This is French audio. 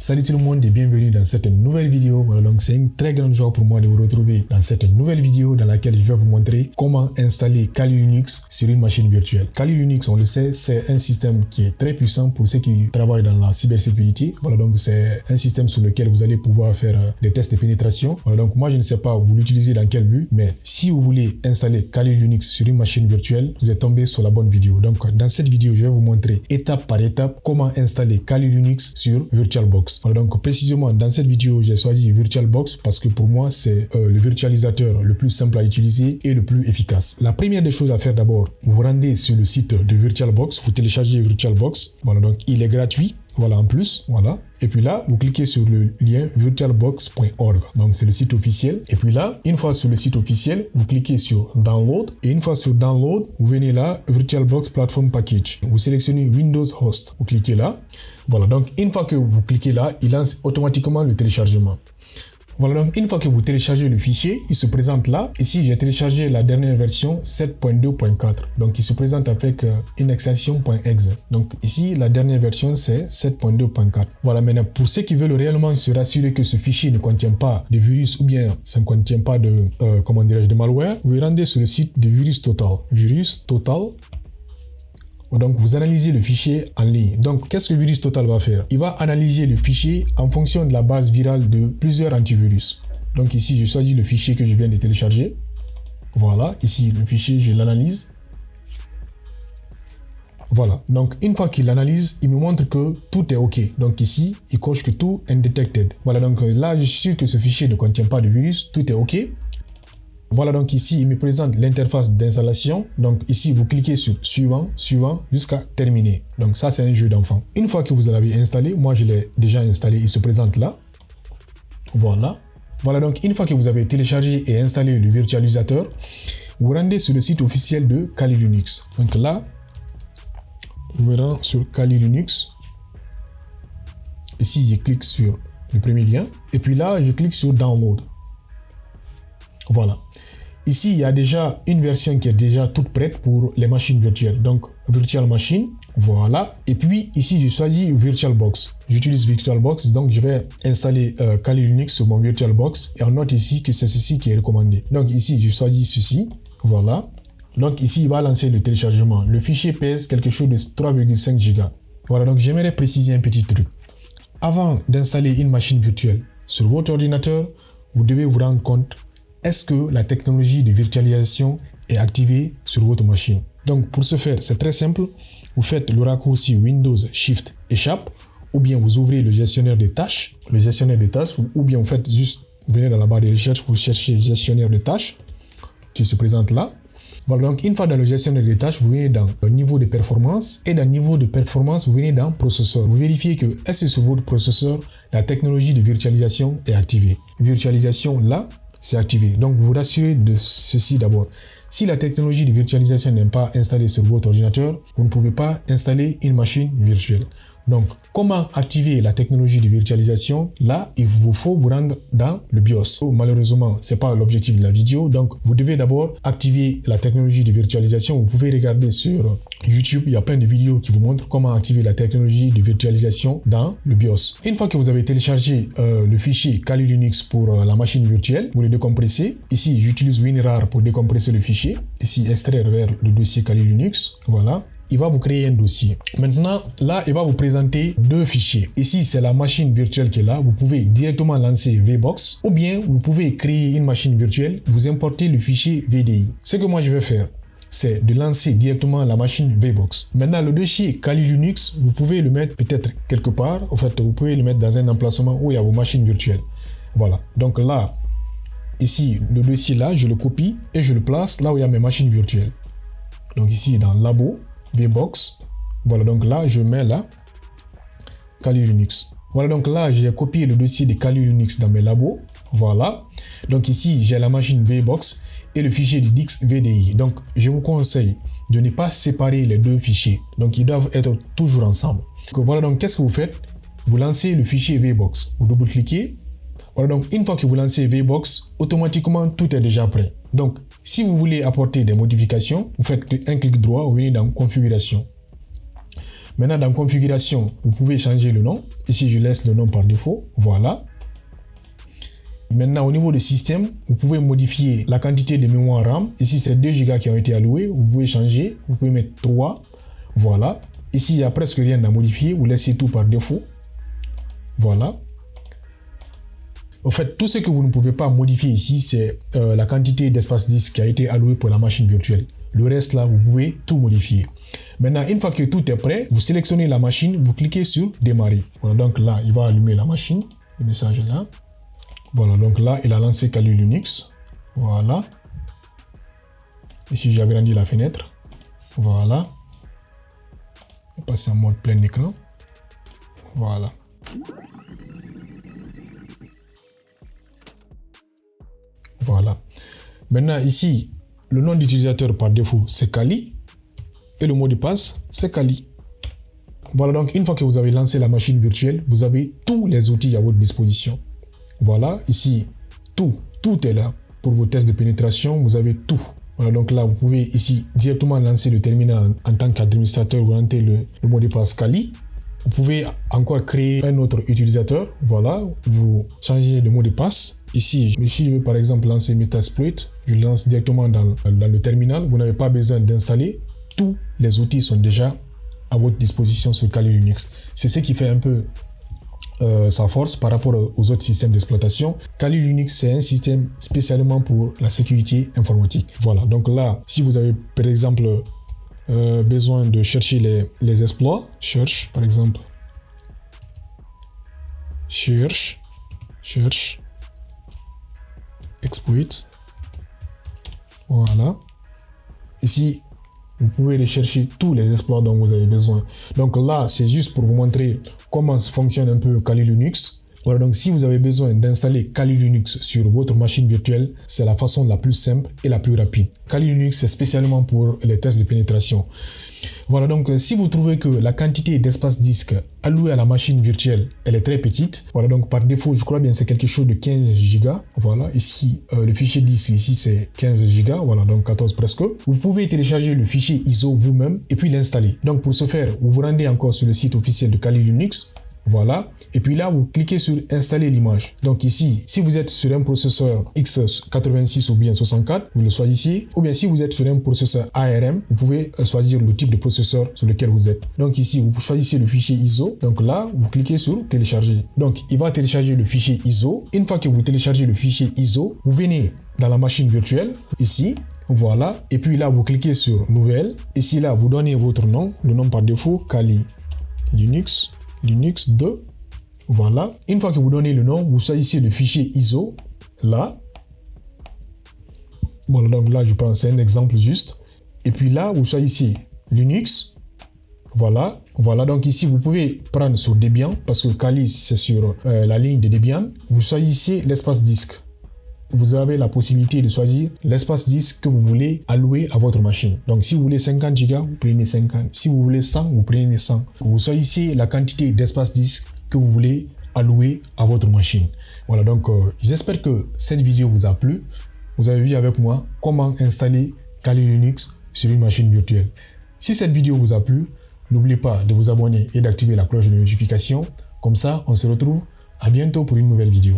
Salut tout le monde et bienvenue dans cette nouvelle vidéo. Voilà, donc c'est une très grande joie pour moi de vous retrouver dans cette nouvelle vidéo dans laquelle je vais vous montrer comment installer Kali Linux sur une machine virtuelle. Kali Linux, on le sait, c'est un système qui est très puissant pour ceux qui travaillent dans la cybersécurité. Voilà, donc c'est un système sur lequel vous allez pouvoir faire des tests de pénétration. Voilà, donc moi je ne sais pas vous l'utilisez dans quel but, mais si vous voulez installer Kali Linux sur une machine virtuelle, vous êtes tombé sur la bonne vidéo. Donc dans cette vidéo, je vais vous montrer étape par étape comment installer Kali Linux sur VirtualBox. Alors donc précisément dans cette vidéo, j'ai choisi VirtualBox parce que pour moi c'est le virtualisateur le plus simple à utiliser et le plus efficace. La première des choses à faire d'abord, vous vous rendez sur le site de VirtualBox, vous téléchargez VirtualBox. Voilà, donc il est gratuit. Voilà, en plus, voilà. Et puis là, vous cliquez sur le lien virtualbox.org. Donc, c'est le site officiel. Et puis là, une fois sur le site officiel, vous cliquez sur Download. Et une fois sur Download, vous venez là, VirtualBox Platform Package. Vous sélectionnez Windows Host. Vous cliquez là. Voilà, donc une fois que vous cliquez là, il lance automatiquement le téléchargement. Voilà, donc une fois que vous téléchargez le fichier, il se présente là. Ici, j'ai téléchargé la dernière version 7.2.4. Donc, il se présente avec une extension .exe. Donc, ici, la dernière version, c'est 7.2.4. Voilà, maintenant, pour ceux qui veulent réellement se rassurer que ce fichier ne contient pas de virus ou bien ça ne contient pas de, de malware, vous rendez sur le site de VirusTotal. VirusTotal. Donc, vous analysez le fichier en ligne. Donc, qu'est-ce que VirusTotal va faire? Il va analyser le fichier en fonction de la base virale de plusieurs antivirus. Donc, ici, je choisis le fichier que je viens de télécharger. Voilà, ici, le fichier, je l'analyse. Voilà, donc une fois qu'il l'analyse, il me montre que tout est OK. Donc ici, il coche que tout est undetected. Voilà, donc là, je suis sûr que ce fichier ne contient pas de virus, tout est OK. Voilà, donc ici, il me présente l'interface d'installation. Donc ici, vous cliquez sur suivant, suivant, jusqu'à terminer. Donc ça, c'est un jeu d'enfant. Une fois que vous l'avez installé, moi je l'ai déjà installé, il se présente là. Voilà. Voilà, donc une fois que vous avez téléchargé et installé le virtualisateur, vous rendez sur le site officiel de Kali Linux. Donc là, vous rend sur Kali Linux. Ici, je clique sur le premier lien. Et puis là, je clique sur Download. Voilà. Ici, il y a déjà une version qui est déjà toute prête pour les machines virtuelles. Donc, Virtual Machine, voilà. Et puis, ici, je choisis VirtualBox. J'utilise VirtualBox, donc je vais installer Kali Linux sur mon VirtualBox. Et on note ici que c'est ceci qui est recommandé. Donc, ici, je choisis ceci. Voilà. Donc, ici, il va lancer le téléchargement. Le fichier pèse quelque chose de 3,5 Go. Voilà, donc j'aimerais préciser un petit truc. Avant d'installer une machine virtuelle sur votre ordinateur, vous devez vous rendre compte est-ce que la technologie de virtualisation est activée sur votre machine. Donc pour ce faire, c'est très simple. Vous faites le raccourci Windows Shift Échappe ou bien vous ouvrez le gestionnaire de tâches. Ou bien vous faites juste, vous venez dans la barre de recherche, vous cherchez gestionnaire de tâches qui se présente là. Voilà, donc une fois dans le gestionnaire de tâches, vous venez dans le niveau de performance et dans le niveau de performance, vous venez dans processeur. Vous vérifiez que est-ce que sur votre processeur, la technologie de virtualisation est activée. Virtualisation là, c'est activé. Donc, vous vous rassurez de ceci d'abord. Si la technologie de virtualisation n'est pas installée sur votre ordinateur, vous ne pouvez pas installer une machine virtuelle. Donc, comment activer la technologie de virtualisation? Là, il vous faut vous rendre dans le BIOS. Malheureusement, ce n'est pas l'objectif de la vidéo. Donc, vous devez d'abord activer la technologie de virtualisation. Vous pouvez regarder sur YouTube, il y a plein de vidéos qui vous montrent comment activer la technologie de virtualisation dans le BIOS. Une fois que vous avez téléchargé le fichier Kali Linux pour la machine virtuelle, vous le décompressez. Ici, j'utilise WinRAR pour décompresser le fichier. Ici, extraire vers le dossier Kali Linux. Voilà. Il va vous créer un dossier. Maintenant, là, il va vous présenter deux fichiers. Ici, c'est la machine virtuelle qui est là. Vous pouvez directement lancer VBox ou bien vous pouvez créer une machine virtuelle. Vous importez le fichier VDI. Ce que moi, je vais faire, c'est de lancer directement la machine VBox. Maintenant, le dossier Kali Linux, vous pouvez le mettre peut-être quelque part. En fait, vous pouvez le mettre dans un emplacement où il y a vos machines virtuelles. Voilà. Donc là, ici, le dossier là, je le copie et je le place là où il y a mes machines virtuelles. Donc ici, dans Labo, VBox. Voilà, donc là, je mets là Kali Linux. Voilà, donc là, j'ai copié le dossier de Kali Linux dans mes labos. Voilà. Donc ici, j'ai la machine VBox et le fichier de Dix VDI. Donc, je vous conseille de ne pas séparer les deux fichiers. Donc, ils doivent être toujours ensemble. Donc, voilà, donc qu'est-ce que vous faites? Vous lancez le fichier VBox. Vous double-cliquez. Voilà, donc une fois que vous lancez VBox, automatiquement, tout est déjà prêt. Donc, si vous voulez apporter des modifications, vous faites un clic droit, vous venez dans Configuration. Maintenant, dans configuration, vous pouvez changer le nom. Ici, je laisse le nom par défaut. Voilà. Maintenant, au niveau du système, vous pouvez modifier la quantité de mémoire RAM. Ici, c'est 2 Go qui ont été alloués. Vous pouvez changer. Vous pouvez mettre 3. Voilà. Ici, il n'y a presque rien à modifier. Vous laissez tout par défaut. Voilà. En fait, tout ce que vous ne pouvez pas modifier ici, c'est la quantité d'espace disque qui a été alloué pour la machine virtuelle. Le reste, là, vous pouvez tout modifier. Maintenant, une fois que tout est prêt, vous sélectionnez la machine, vous cliquez sur démarrer. Voilà, donc là, il va allumer la machine. Le message est là. Voilà, donc là, il a lancé Kali Linux. Voilà. Ici, j'agrandis la fenêtre. Voilà. On passe en mode plein écran. Voilà. Voilà. Maintenant, ici, le nom d'utilisateur par défaut, c'est Kali. Et le mot de passe, c'est Kali. Voilà, donc une fois que vous avez lancé la machine virtuelle, vous avez tous les outils à votre disposition. Voilà, ici, tout est là. Pour vos tests de pénétration, vous avez tout. Voilà, donc là, vous pouvez ici directement lancer le terminal en tant qu'administrateur ou rentrer le mot de passe Kali. Vous pouvez encore créer un autre utilisateur. Voilà, vous changez le mot de passe. Ici, si je veux par exemple lancer Metasploit, je lance directement dans le terminal. Vous n'avez pas besoin d'installer. Tous les outils sont déjà à votre disposition sur Kali Linux. C'est ce qui fait un peu sa force par rapport aux autres systèmes d'exploitation. Kali Linux, c'est un système spécialement pour la sécurité informatique. Voilà, donc là, si vous avez par exemple besoin de chercher les exploits, cherche par exemple, cherche, exploit. Voilà. Ici, vous pouvez rechercher tous les exploits dont vous avez besoin. Donc là, c'est juste pour vous montrer comment fonctionne un peu Kali Linux. Voilà, donc si vous avez besoin d'installer Kali Linux sur votre machine virtuelle, c'est la façon la plus simple et la plus rapide. Kali Linux, c'est spécialement pour les tests de pénétration. Voilà, donc si vous trouvez que la quantité d'espace disque allouée à la machine virtuelle, elle est très petite, voilà, donc par défaut, je crois bien c'est quelque chose de 15 Go. Voilà, ici, le fichier disque, ici c'est 15 Go, voilà, donc 14 presque. Vous pouvez télécharger le fichier ISO vous-même et puis l'installer. Donc pour ce faire, vous vous rendez encore sur le site officiel de Kali Linux. Voilà, et puis là vous cliquez sur installer l'image. Donc ici, si vous êtes sur un processeur x86 ou bien 64, vous le choisissez, ou bien si vous êtes sur un processeur ARM, vous pouvez choisir le type de processeur sur lequel vous êtes. Donc ici, vous choisissez le fichier ISO, donc là vous cliquez sur télécharger. Donc il va télécharger le fichier ISO. Une fois que vous téléchargez le fichier ISO, vous venez dans la machine virtuelle, ici, voilà, et puis là vous cliquez sur nouvelle. Ici là vous donnez votre nom, le nom par défaut, Kali Linux 2, voilà. Une fois que vous donnez le nom, vous choisissez le fichier ISO, là. Bon, donc là, je prends, c'est un exemple juste. Et puis là, vous choisissez Linux, voilà. Voilà, donc ici, vous pouvez prendre sur Debian, parce que Kali, c'est sur la ligne de Debian. Vous choisissez l'espace disque. Vous avez la possibilité de choisir l'espace disque que vous voulez allouer à votre machine. Donc, si vous voulez 50 Go, vous prenez 50. Si vous voulez 100, vous prenez 100. Vous choisissez la quantité d'espace disque que vous voulez allouer à votre machine. Voilà, donc j'espère que cette vidéo vous a plu. Vous avez vu avec moi comment installer Kali Linux sur une machine virtuelle. Si cette vidéo vous a plu, n'oubliez pas de vous abonner et d'activer la cloche de notification. Comme ça, on se retrouve à bientôt pour une nouvelle vidéo.